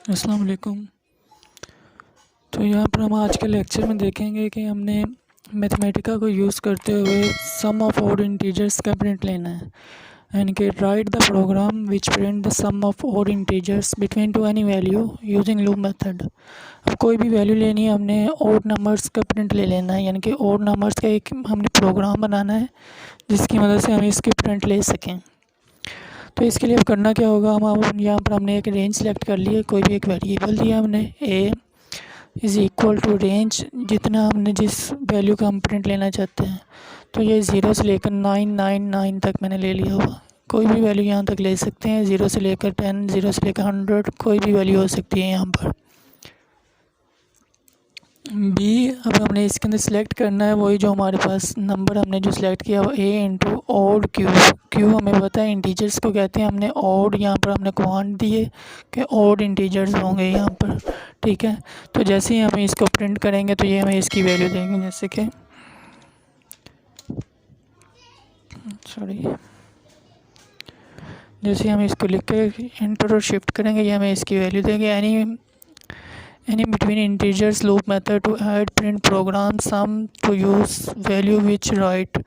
अस्सलाम वालेकुम। तो यहाँ पर हम आज के लेक्चर में देखेंगे कि हमने मैथमेटिका को यूज़ करते हुए सम ऑफ ऑड इंटीजर्स का प्रिंट लेना है, यानी कि write the program which print the sum of odd integers between two any value using loop method. अब कोई भी वैल्यू लेनी है, हमने ऑड नंबर्स का प्रिंट ले लेना है, यानी कि ऑड नंबर्स का एक हमने प्रोग्राम बनाना है जिसकी मदद से हम इसकी प्रिंट ले सकें। तो इसके लिए अब करना क्या होगा, हम यहाँ पर हमने एक रेंज सेलेक्ट कर ली है, कोई भी एक वेरिएबल दिया हमने a is equal to range, जितना हमने जिस वैल्यू का हम प्रिंट लेना चाहते हैं। तो ये 0 से लेकर 999 तक मैंने ले लिया हुआ। कोई भी वैल्यू यहाँ तक ले सकते हैं, 0 से लेकर 10, 0 से लेकर 100, कोई भी वैल्यू हो सकती है यहाँ पर। बी अब हमने इसके अंदर सेलेक्ट करना है वही जो हमारे पास नंबर हमने जो सिलेक्ट किया वो ए इंटू ऑड क्यू। क्यू हमें पता है इंटीजर्स को कहते हैं, हमने ऑड यहाँ पर हमने कमांड दिए कि ऑड इंटीजर्स होंगे यहाँ पर, ठीक है। तो जैसे ही हम इसको प्रिंट करेंगे तो ये हमें इसकी वैल्यू देंगे, जैसे कि जैसे हम इसको लिख के एंटर और शिफ्ट करेंगे ये हमें इसकी वैल्यू देंगे। Any between integers loop method to add print program sum to use value which write.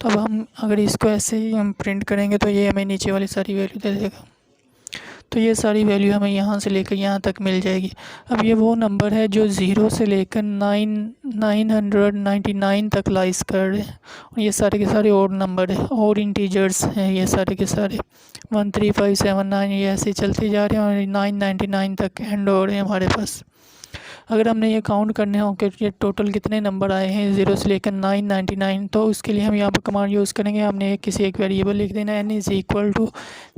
तो अब हम अगर इसको ऐसे ही हम प्रिंट करेंगे तो ये हमें नीचे वाली सारी वैल्यू दे देगा। तो ये सारी वैल्यू हमें यहाँ से लेकर यहाँ तक मिल जाएगी। अब ये वो नंबर है जो 0 से लेकर 999 तक लाइस कर रहे हैं, और ये सारे के सारे ओड नंबर है, और इंटीजर्स हैं ये सारे के सारे। 13579 ये ऐसे चलते जा रहे हैं और 999 तक एंड हो रहे हैं हमारे पास। अगर हमने ये काउंट करने हो कि ये टोटल कितने नंबर आए हैं 0 से लेकर 999, तो उसके लिए हम यहाँ पर कमांड यूज़ करेंगे। हमने किसी एक वेरिएबल लिख देना है, n is equal to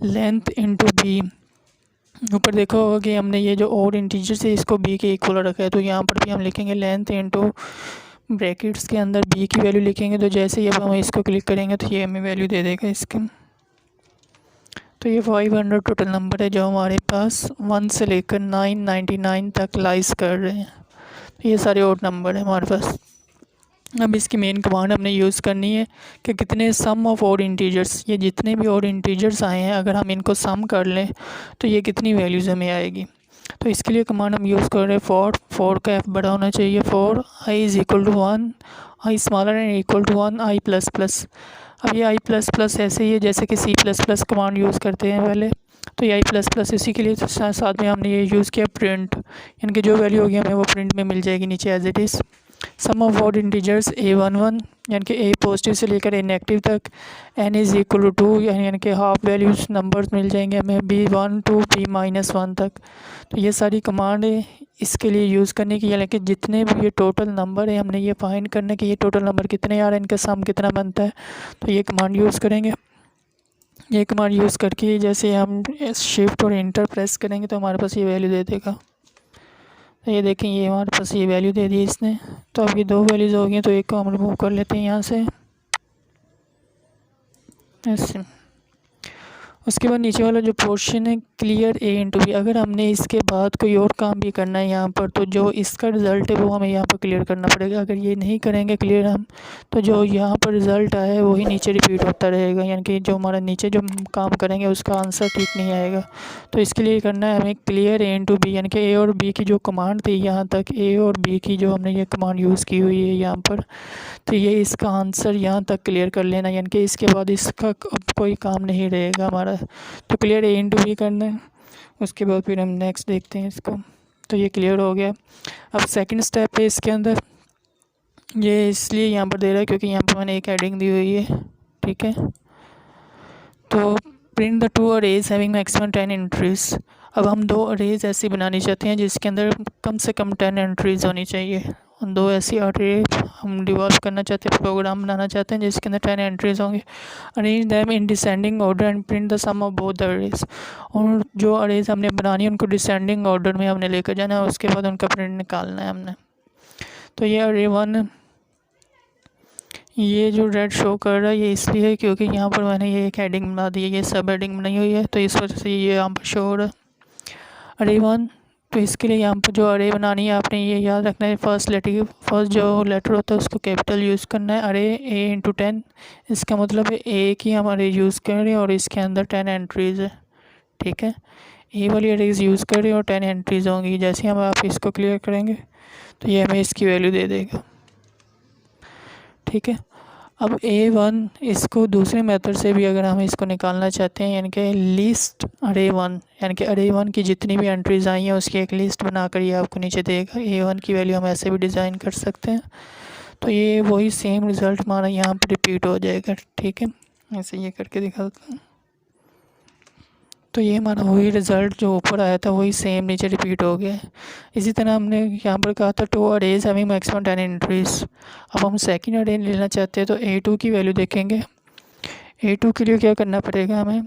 length into b. ऊपर देखो होगा कि हमने ये जो और इंटीजर से इसको बी के इक्वल रखा है, तो यहाँ पर भी हम लिखेंगे लेंथ इंटू ब्रैकेट्स के अंदर बी की वैल्यू लिखेंगे। तो जैसे ही अब हम इसको क्लिक करेंगे तो ये हमें वैल्यू दे देगा इसके। तो ये 500 टोटल नंबर है जो हमारे पास 1 से लेकर 999 तक लाइस कर रहे हैं। तो ये सारे और नंबर है हमारे पास। अब इसकी मेन कमांड हमने यूज़ करनी है कि कितने सम ऑफ ऑड इंटीजर्स, ये जितने भी ऑड इंटीजर्स आए हैं अगर हम इनको सम कर लें तो ये कितनी वैल्यूज़ हमें आएगी। तो इसके लिए कमांड हम यूज़ कर रहे हैं फॉर का एफ बड़ा होना चाहिए, for i is equal to 1, i smaller and equal to 1, i plus plus. अब ये आई प्लस प्लस ऐसे ही है जैसे कि C plus plus command use करते हैं पहले, तो ये आई प्लस प्लस इसी के लिए साथ में हमने ये यूज़ किया प्रिंट, यानी कि जो वैल्यू होगी हमें वो प्रिंट में मिल जाएगी नीचे as it is. Sum of odd integers A11 यानी कि ए पॉजिटिव से लेकर ए नेगेटिव तक, n इज़ इक्वल टू 2 यानी कि हाफ वैल्यूज़ नंबर्स मिल जाएंगे हमें B1 टू B-1 तक। तो ये सारी कमांड है इसके लिए यूज़ करने की, यानी कि जितने भी ये टोटल नंबर है हमने ये फाइंड करने कि ये टोटल नंबर कितने आ रहे हैं, इनका सम कितना बनता है। तो ये कमांड यूज़ करेंगे। ये कमांड यूज़ करके जैसे हम शिफ्ट और इंटर प्रेस करेंगे तो हमारे पास ये वैल्यू दे देगा। तो ये देखें ये हमारे पास ये वैल्यू दे दी इसने। तो अब ये दो वैल्यूज़ हो गई, तो एक को हम रिमूव कर लेते हैं यहाँ से ऐसे। उसके बाद नीचे वाला जो पोर्शन है क्लियर ए इंटू बी, अगर हमने इसके बाद कोई और काम भी करना है यहाँ पर तो जो इसका रिज़ल्ट है वो हमें यहाँ पर क्लियर करना पड़ेगा। अगर ये नहीं करेंगे क्लियर हम, तो जो यहाँ पर रिज़ल्ट आया है वही नीचे रिपीट होता रहेगा, यानी कि जो हमारा नीचे जो काम करेंगे उसका आंसर ठीक नहीं आएगा। तो इसके लिए करना है हमें क्लियर ए इंटू बी, यानी कि ए और बी की जो कमांड थी यहाँ तक ए और बी की जो हमने ये कमांड यूज़ की हुई है यहाँ पर, तो ये इसका आंसर यहाँ तक क्लियर कर लेना, यानी कि इसके बाद इसका अब कोई काम नहीं रहेगा हमारा। तो क्लियर ए इंटू बी करना है। उसके बाद फिर हम नेक्स्ट देखते हैं इसको। तो ये क्लियर हो गया। अब सेकंड स्टेप है इसके अंदर, ये इसलिए यहाँ पर दे रहा है क्योंकि यहाँ पर मैंने एक हेडिंग दी हुई है, ठीक है। तो print the two arrays having maximum 10 entries. अब हम दो अरेज ऐसी बनानी चाहते हैं जिसके अंदर कम से कम 10 एंट्रीज होनी चाहिए। दो ऐसी अरे हम डिवॉल्व करना चाहते हैं, प्रोग्राम बनाना चाहते हैं जिसके अंदर 10 एंट्रीज होंगे। Arrange them in descending order and print the sum of both the arrays. और जो अरेज हमने बनानी है उनको डिसेंडिंग ऑर्डर में हमने लेकर जाना है, उसके बाद उनका प्रिंट निकालना है हमने। तो ये अरे 1 ये जो रेड शो कर रहा है ये इसलिए है क्योंकि यहाँ पर मैंने ये एक हेडिंग बना दी है, ये सब हेडिंग बनाई हुई है, तो इस वजह से ये यहाँ पर शो हो रहा है अरे 1। तो इसके लिए यहाँ पर जो अरे बनानी है आपने ये याद रखना है, फर्स्ट जो लेटर होता है उसको कैपिटल यूज़ करना है। अरे ए इंटू 10, इसका मतलब है ए की हम अरे यूज़ कर रहे हैं और इसके अंदर 10 एंट्रीज़ है, ठीक है। ये वाली अरेज यूज़ करें और 10 एंट्रीज़ होंगी। जैसे हम आप इसको क्लियर करेंगे तो ये हमें इसकी वैल्यू दे देगा, ठीक है। अब A1 इसको दूसरे मेथड से भी अगर हम इसको निकालना चाहते हैं, यानी कि लिस्ट अरे वन, यानी कि अरे वन की जितनी भी एंट्रीज़ आई हैं उसकी एक लिस्ट बनाकर ये आपको नीचे देगा। A1 की वैल्यू हम ऐसे भी डिज़ाइन कर सकते हैं। तो ये वही सेम रिज़ल्ट हमारा यहाँ पर रिपीट हो जाएगा, ठीक है। ऐसे ये करके दिखाता हूँ। तो ये हमारा वही रिज़ल्ट जो ऊपर आया था वही सेम नीचे रिपीट हो गया है। इसी तरह हमने यहाँ पर कहा था 2 अरेज हैविंग मैक्सिमम 10 एंट्रीज। अब हम सेकंड अरे लेना चाहते हैं तो A2 की वैल्यू देखेंगे। A2 के लिए क्या करना पड़ेगा हमें,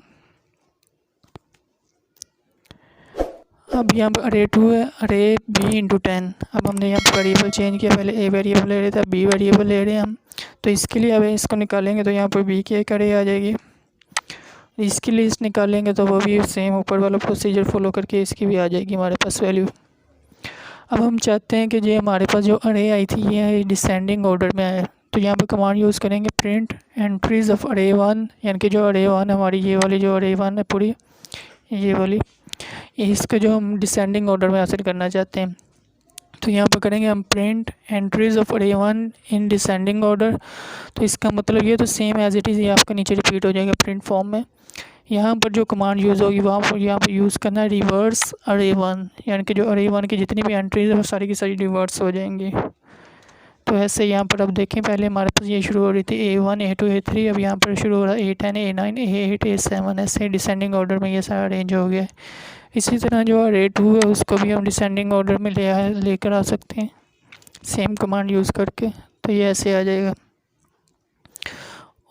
अब यहाँ पर अरे 2 है, अरे B इंटू 10। अब हमने यहाँ पर वेरिएबल चेंज किया, पहले A वेरिएबल ले रहे थे, B वेरिएबल ले रहे हैं हम। तो इसके लिए अब इसको निकालेंगे तो यहाँ पर B की एक अरे आ जाएगी। इसकी लिस्ट निकालेंगे तो वो भी सेम ऊपर वाला प्रोसीजर फॉलो करके इसकी भी आ जाएगी हमारे पास वैल्यू। अब हम चाहते हैं कि ये हमारे पास जो अरे आई थी ये डिसेंडिंग ऑर्डर में आए, तो यहाँ पे कमांड यूज़ करेंगे प्रिंट एंट्रीज़ ऑफ अरे वन, यानी कि जो अरे वन हमारी ये वाली जो अरे वन है पूरी ये वाली, इसको जो हम डिसेंडिंग ऑर्डर में हासिल करना चाहते हैं। तो यहाँ पर करेंगे हम प्रिंट एंट्रीज़ ऑफ अरे वन इन डिसेंडिंग ऑर्डर। तो इसका मतलब ये तो सेम एज इट इज़ ये आपका नीचे रिपीट हो जाएगा प्रिंट फॉर्म में। यहाँ पर जो कमांड यूज़ होगी वहाँ पर यहाँ पर यूज़ करना है रिवर्स अरे वन, यानी कि जो अरे वन की जितनी भी एंट्रीज है वो सारी की सारी रिवर्स हो जाएंगी। तो ऐसे यहाँ पर अब देखें, पहले हमारे पास ये शुरू हो रही थी A1 A2 A3, अब यहाँ पर शुरू हो रहा है A10 A9 A8 A7, ऐसे डिसेंडिंग ऑर्डर में ये सारा अरेंज हो गया है। इसी तरह जो अरे 2 है उसको भी हम डिसेंडिंग ऑर्डर में लेकर आ सकते हैं सेम कमांड यूज़ करके, तो ये ऐसे आ जाएगा।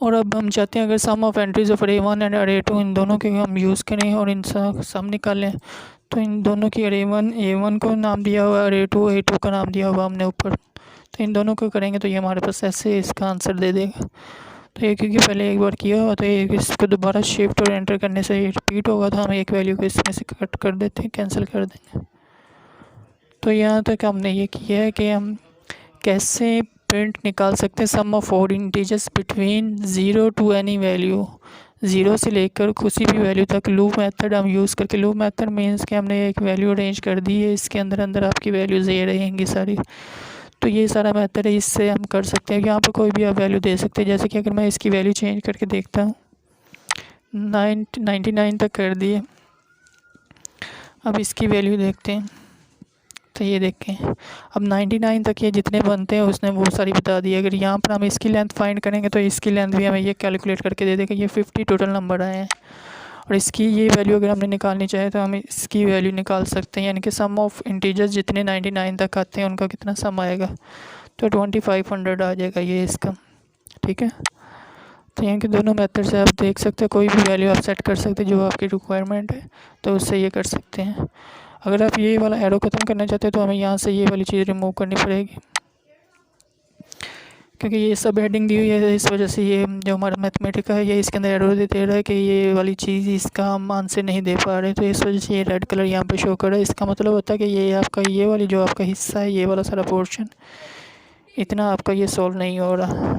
और अब हम चाहते हैं अगर सम ऑफ एंट्रीज ऑफ अरे 1 एंड अरे 2 इन दोनों के हम यूज़ करें और इनका सम निकालें, तो इन दोनों की अरे 1 A1 को नाम दिया हुआ है, अरे 2 A2 का नाम दिया हुआ हमने ऊपर, तो इन दोनों को करेंगे तो ये हमारे पास ऐसे इसका आंसर दे देगा। तो ये क्योंकि पहले एक बार किया हुआ तो ये इसको दोबारा शिफ्ट और एंटर करने से ये रिपीट होगा, तो हम एक वैल्यू को इसमें से कट कर देते हैं, कैंसिल कर देंगे। तो यहाँ तक हमने ये किया है कि हम कैसे प्रिंट निकाल सकते हैं sum of 4 integers between 0 to any value, 0 से लेकर किसी भी वैल्यू तक। लूप मेथड हम यूज़ करके, लूप मेथड मीन्स कि हमने एक वैल्यू अरेंज कर दी है, इसके अंदर अंदर आपकी वैल्यूज़ ये रहेंगी सारी। तो ये सारा मेथड है, इससे हम कर सकते हैं। यहाँ पर कोई भी आप वैल्यू दे सकते हैं, जैसे कि अगर मैं इसकी वैल्यू चेंज करके देखता हूँ 99 तक कर दिए। अब इसकी वैल्यू देखते हैं तो ये देखें अब 99 तक ये जितने बनते हैं उसने वो सारी बता दी। अगर यहाँ पर हम इसकी लेंथ फाइंड करेंगे तो इसकी लेंथ भी हमें ये कैलकुलेट करके दे देगा। ये 50 टोटल नंबर आए हैं और इसकी ये वैल्यू अगर हमने निकालनी चाहे तो हम इसकी वैल्यू निकाल सकते हैं, यानी कि सम ऑफ इंटीजर्स जितने 99 तक आते हैं उनका कितना सम आएगा, तो 2500 आ जाएगा ये इसका, ठीक है। तो यहाँ के दोनों मेथड से आप देख सकते हैं, कोई भी वैल्यू आप सेट कर सकते हैं जो आपकी रिक्वायरमेंट है, तो उससे ये कर सकते हैं। अगर आप ये वाला एरो ख़त्म करना चाहते हैं तो हमें यहाँ से ये वाली चीज़ रिमूव करनी पड़ेगी, क्योंकि ये सब हेडिंग दी हुई है, इस वजह से ये जो हमारा मैथमेटिका है ये इसके अंदर एरो दे रहा है कि ये वाली चीज़ इसका हम आंसर नहीं दे पा रहे, तो इस वजह से ये रेड कलर यहाँ पे शो कर रहा है। इसका मतलब होता है कि ये आपका ये वाली जो आपका हिस्सा है, ये वाला सारा पोर्शन इतना आपका ये सॉल्व नहीं हो रहा।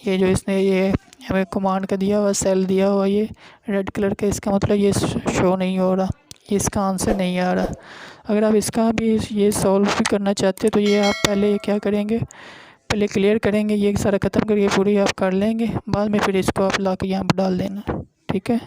ये जो इसने ये हमें कमांड का दिया हुआ सेल दिया हुआ ये रेड कलर का, इसका मतलब ये शो नहीं हो रहा, इसका आंसर नहीं आ रहा। अगर आप इसका भी ये सॉल्व भी करना चाहते हैं तो ये आप पहले क्या करेंगे, पहले क्लियर करेंगे, ये सारा ख़त्म करके पूरी आप कर लेंगे, बाद में फिर इसको आप ला के यहाँ पर डाल देना, ठीक है।